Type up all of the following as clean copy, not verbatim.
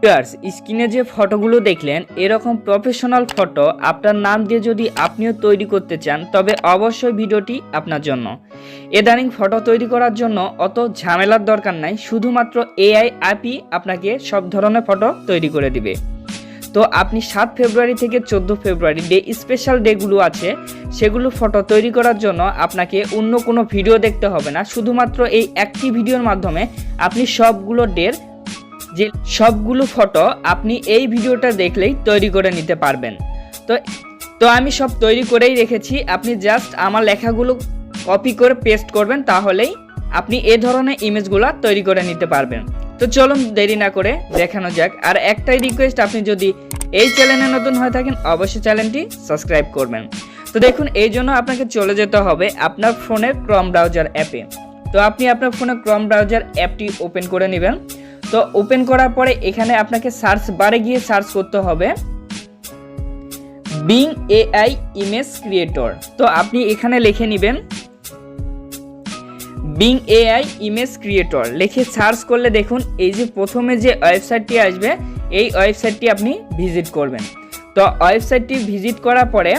Viewers, স্ক্রিনে যে ফটোগুলো দেখলেন এরকম প্রফেশনাল ফটো আপনার নাম দিয়ে যদি আপনিও তৈরি করতে চান তবে অবশ্যই ভিডিওটি আপনার জন্য। ইদানিং ফটো তৈরি করার জন্য অত ঝামেলার দরকার নাই, শুধুমাত্র এআই অ্যাপই আপনাকে সব ধরনের ফটো তৈরি করে দিবে। তো আপনি 7 ফেব্রুয়ারি থেকে 14 ফেব্রুয়ারি ডে স্পেশাল ডেগুলো আছে সেগুলো ফটো তৈরি করার জন্য আপনাকে অন্য কোনো ভিডিও দেখতে হবে না, শুধুমাত্র এই একটি ভিডিওর মাধ্যমে আপনি সবগুলো ডের যে সবগুলো ফটো আপনি এই ভিডিওটা দেখলেই তৈরি করে নিতে পারবেন। তো আমি সব তৈরি করেই রেখেছি, আপনি জাস্ট আমার লেখাগুলো কপি করে পেস্ট করবেন, তাহলেই আপনি এই ধরনের ইমেজগুলো তৈরি করে নিতে পারবেন। তো চলুন দেরি না করে দেখানো যাক। আর একটাই রিকোয়েস্ট, আপনি যদি এই চ্যানেলে নতুন হয়ে থাকেন অবশ্যই চ্যানেলটি সাবস্ক্রাইব করবেন। তো দেখুন, এই জন্য আপনাকে চলে যেতে হবে আপনার ফোনের ক্রোম ব্রাউজার অ্যাপে। তো আপনি আপনার ফোনে ক্রোম ব্রাউজার অ্যাপটি ওপেন করে নেবেন। তো ওপেন করার পরে এখানে আপনাকে সার্চ বারে গিয়ে সার্চ করতে হবে বিং এআই ইমেজ ক্রিয়েটর। তো আপনি এখানে লিখে নেবেন বিং এআই ইমেজ ক্রিয়েটর, লিখে সার্চ করলে দেখুন এই যে প্রথমে যে ওয়েবসাইটটি আসবে এই ওয়েবসাইটটি আপনি ভিজিট করবেন। তো ওয়েবসাইটটি ভিজিট করার পরে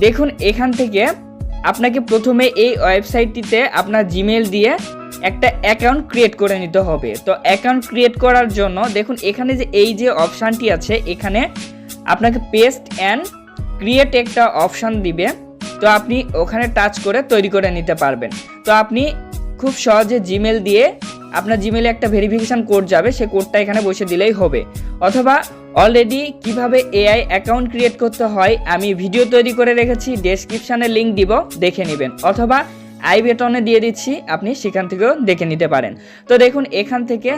দেখুন এখান থেকে আপনাকে প্রথমে এই ওয়েবসাইটটিতে আপনার জিমেল দিয়ে একটা অ্যাকাউন্ট ক্রিয়েট করে নিতে হবে। তো অ্যাকাউন্ট ক্রিয়েট করার জন্য দেখুন এখানে যে এই যে অপশানটি আছে এখানে আপনাকে পেস্ট অ্যান্ড ক্রিয়েট একটা অপশান দিবে। তো আপনি ওখানে টাচ করে তৈরি করে নিতে পারবেন। তো আপনি খুব সহজে জিমেল দিয়ে আপনার জিমেলে একটা ভেরিফিকেশান কোড যাবে, সেই কোডটা এখানে বসে দিলেই হবে। অথবা অলরেডি কিভাবে এআই অ্যাকাউন্ট ক্রিয়েট করতে হয় আমি ভিডিও তৈরি করে রেখেছি, ডেসক্রিপশানে লিঙ্ক দিব, দেখে নেবেন। অথবা আই বাটনে দিয়ে দিচ্ছি, আপনি সেখান থেকেও দেখে নিতে পারেন। তো দেখুন এখান থেকে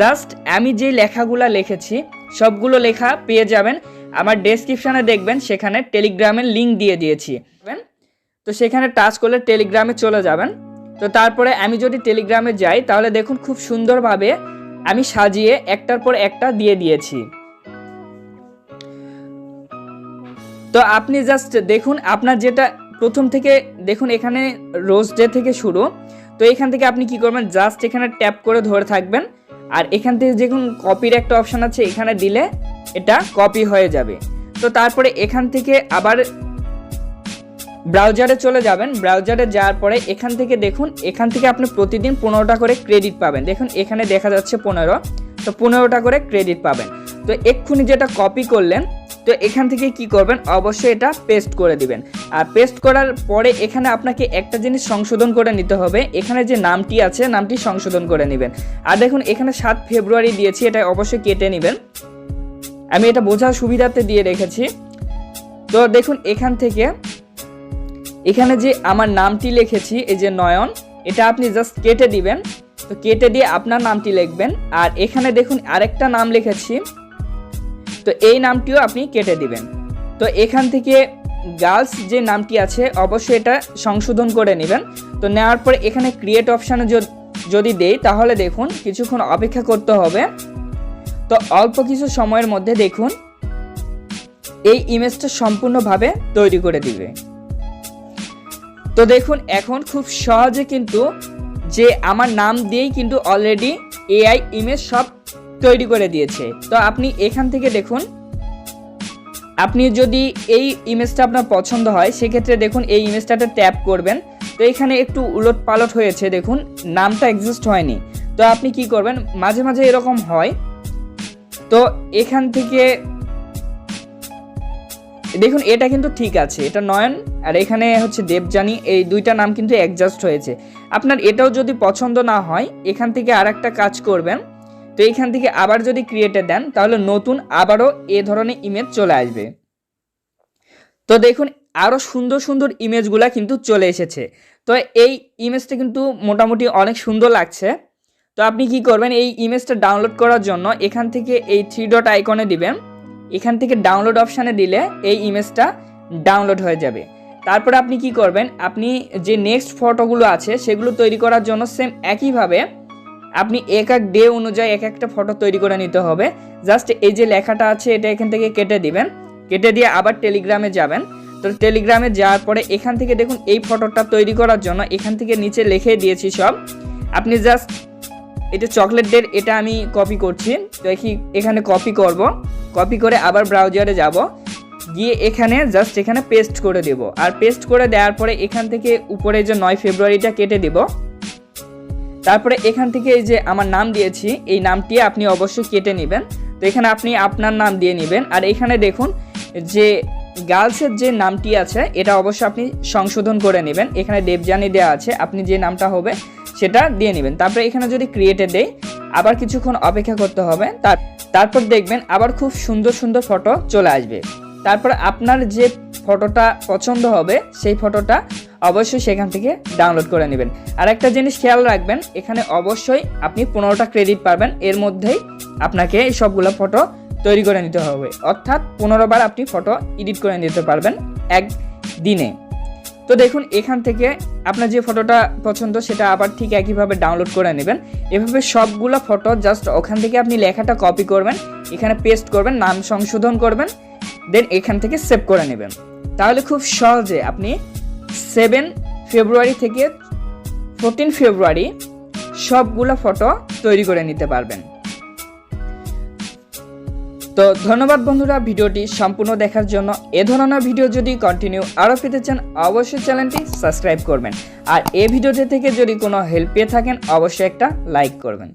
জাস্ট আমি যে লেখাগুলো লিখেছি সবগুলো লেখা পেয়ে যাবেন। আমার ডেসক্রিপশানে দেখবেন সেখানে টেলিগ্রামের লিঙ্ক দিয়ে দিয়েছি, তো সেখানে টাচ করলে টেলিগ্রামে চলে যাবেন। তো তারপরে আমি যদি টেলিগ্রামে যাই তাহলে দেখুন খুব সুন্দরভাবে আমি সাজিয়ে একটার পর একটা দিয়ে দিয়েছি। তো আপনি জাস্ট দেখুন আপনার যেটা প্রথম থেকে দেখুন এখানে রোজ ডে থেকে শুরু। তো এখান থেকে আপনি কি করবেন, জাস্ট এখানে ট্যাপ করে ধরে থাকবেন আর এখান থেকে দেখুন কপির একটা অপশান আছে, এখানে দিলে এটা কপি হয়ে যাবে। তো তারপরে এখান থেকে আবার ব্রাউজারে চলে যাবেন। ব্রাউজারে যাওয়ার পরে এখান থেকে দেখুন এখান থেকে আপনি প্রতিদিন 15টা করে ক্রেডিট পাবেন। দেখুন এখানে দেখা যাচ্ছে 15, তো 15টা করে ক্রেডিট পাবেন। তো এক্ষুনি যেটা কপি করলেন তো এখান থেকে কি করবেন, অবশ্যই এটা পেস্ট করে দিবেন। আর পেস্ট করার পরে এখানে আপনাকে একটা জিনিস সংশোধন করে নিতে হবে, এখানে যে নামটি আছে নামটি সংশোধন করে নেবেন। আর দেখুন এখানে 7 ফেব্রুয়ারি দিয়েছি, এটা অবশ্যই কেটে নেবেন, আমি এটা বোঝার সুবিধাতে দিয়ে রেখেছি। তো দেখুন এখান থেকে এখানে যে আমার নামটি লিখেছি এই যে নয়ন, এটা আপনি জাস্ট কেটে দিবেন। তো কেটে দিয়ে আপনার নামটি লিখবেন। আর এখানে দেখুন আরেকটা নাম লিখেছি, তো এই নামটিও আপনি কেটে দিবেন। তো এখান থেকে গার্লস যে নামটি আছে অবশ্যই এটা সংশোধন করে নেবেন। তো নেওয়ার পরে এখানে ক্রিয়েট অপশানে যদি দেই তাহলে দেখুন কিছুক্ষণ অপেক্ষা করতে হবে। তো অল্প কিছু সময়ের মধ্যে দেখুন এই ইমেজটা সম্পূর্ণভাবে তৈরি করে দিবে। তো দেখুন এখন খুব সহজে কিন্তু যে আমার নাম দিয়েই কিন্তু অলরেডি এআই ইমেজ সব তৈরি করে দিয়েছে। তো আপনি এখান থেকে দেখুন আপনি যদি এই ইমেজটা আপনার পছন্দ হয় সেক্ষেত্রে দেখুন এই ইমেজটাতে ট্যাপ করবেন। তো এখানে একটু উলট পালট হয়েছে, দেখুন নামটা এক্সিস্ট হয়নি। তো আপনি কি করবেন, মাঝে মাঝে এরকম হয়। তো এখান থেকে দেখুন এটা কিন্তু ঠিক আছে, এটা নয়ন আর এখানে হচ্ছে দেবযানী, এই দুইটা নাম কিন্তু অ্যাডজাস্ট হয়েছে। আপনার এটাও যদি পছন্দ না হয় এখান থেকে আর একটা কাজ করবেন। তো এখান থেকে আবার যদি ক্রিয়েটে দেন তাহলে নতুন আবারও এ ধরনের ইমেজ চলে আসবে। তো দেখুন আরও সুন্দর সুন্দর ইমেজগুলা কিন্তু চলে এসেছে। তো এই ইমেজটা কিন্তু মোটামুটি অনেক সুন্দর লাগছে। তো আপনি কি করবেন, এই ইমেজটা ডাউনলোড করার জন্য এখান থেকে এই 3 ডট আইকনে দিবেন, এখান থেকে ডাউনলোড অপশানে দিলে এই ইমেজটা ডাউনলোড হয়ে যাবে। তারপরে আপনি কি করবেন, আপনি যে নেক্সট ফটোগুলো আছে সেগুলো তৈরি করার জন্য সেম একইভাবে আপনি এক এক ডে অনুযায়ী এক একটা ফটো তৈরি করে নিতে হবে। জাস্ট এই যে লেখাটা আছে এটা এখান থেকে কেটে দিবেন, কেটে দিয়ে আবার টেলিগ্রামে যাবেন। তো টেলিগ্রামে যাওয়ার পরে এখান থেকে দেখুন এই ফটোটা তৈরি করার জন্য এখান থেকে নিচে লিখে দিয়েছি সব, আপনি জাস্ট এটা চকলেট ডের, এটা আমি কপি করছি। তো এখানে কপি করব, কপি করে আবার ব্রাউজারে যাব, গিয়ে এখানে জাস্ট এখানে পেস্ট করে দেব। আর পেস্ট করে দেওয়ার পরে এখান থেকে উপরে যে 9 ফেব্রুয়ারিটা কেটে দেব। তারপরে এখান থেকে এই যে আমার নাম দিয়েছি, এই নামটি আপনি অবশ্যই কেটে নেবেন। তো এখানে আপনি আপনার নাম দিয়ে নেবেন। আর এখানে দেখুন যে গার্লসের যে নামটি আছে এটা অবশ্যই আপনি সংশোধন করে নেবেন। এখানে দেবযানী দেওয়া আছে, আপনি যে নামটা হবে সেটা দিয়ে নেবেন। তারপরে এখানে যদি ক্রিয়েটে দেই, আবার কিছুক্ষণ অপেক্ষা করতে হবে। তারপর দেখবেন আবার খুব সুন্দর সুন্দর ফটো চলে আসবে। তারপর আপনার যে ফটোটা পছন্দ হবে সেই ফটোটা অবশ্যই সেখান থেকে ডাউনলোড করে নেবেন। আর একটা জিনিস খেয়াল রাখবেন, এখানে অবশ্যই আপনি 15টা ক্রেডিট পাবেন। এর মধ্যেই আপনাকে এই সবগুলো ফটো তৈরি করে নিতে হবে, অর্থাৎ 15 বার আপনি ফটো এডিট করে নিতে পারবেন এক দিনে। তো দেখুন এখান থেকে আপনার যে ফটোটা পছন্দ সেটা আবার ঠিক একইভাবে ডাউনলোড করে নেবেন। এভাবে সবগুলো ফটো জাস্ট ওখান থেকে আপনি লেখাটা কপি করবেন, এখানে পেস্ট করবেন, নাম সংশোধন করবেন, দেন এখান থেকে সেভ করে নেবেন। তাহলে খুব সহজে আপনি 7 ফেব্রুয়ারি থেকে 14 ফেব্রুয়ারি সবগুলো ফটো তৈরি করে নিতে পারবেন। তো ধন্যবাদ বন্ধুরা ভিডিওটি সম্পূর্ণ দেখার জন্য। এ ধরনের ভিডিও যদি কন্টিনিউ আরও পেতে চান অবশ্যই চ্যানেলটি সাবস্ক্রাইব করবেন। আর এই ভিডিওটি থেকে যদি কোনো হেল্প পেয়ে থাকেন অবশ্যই একটা লাইক করবেন।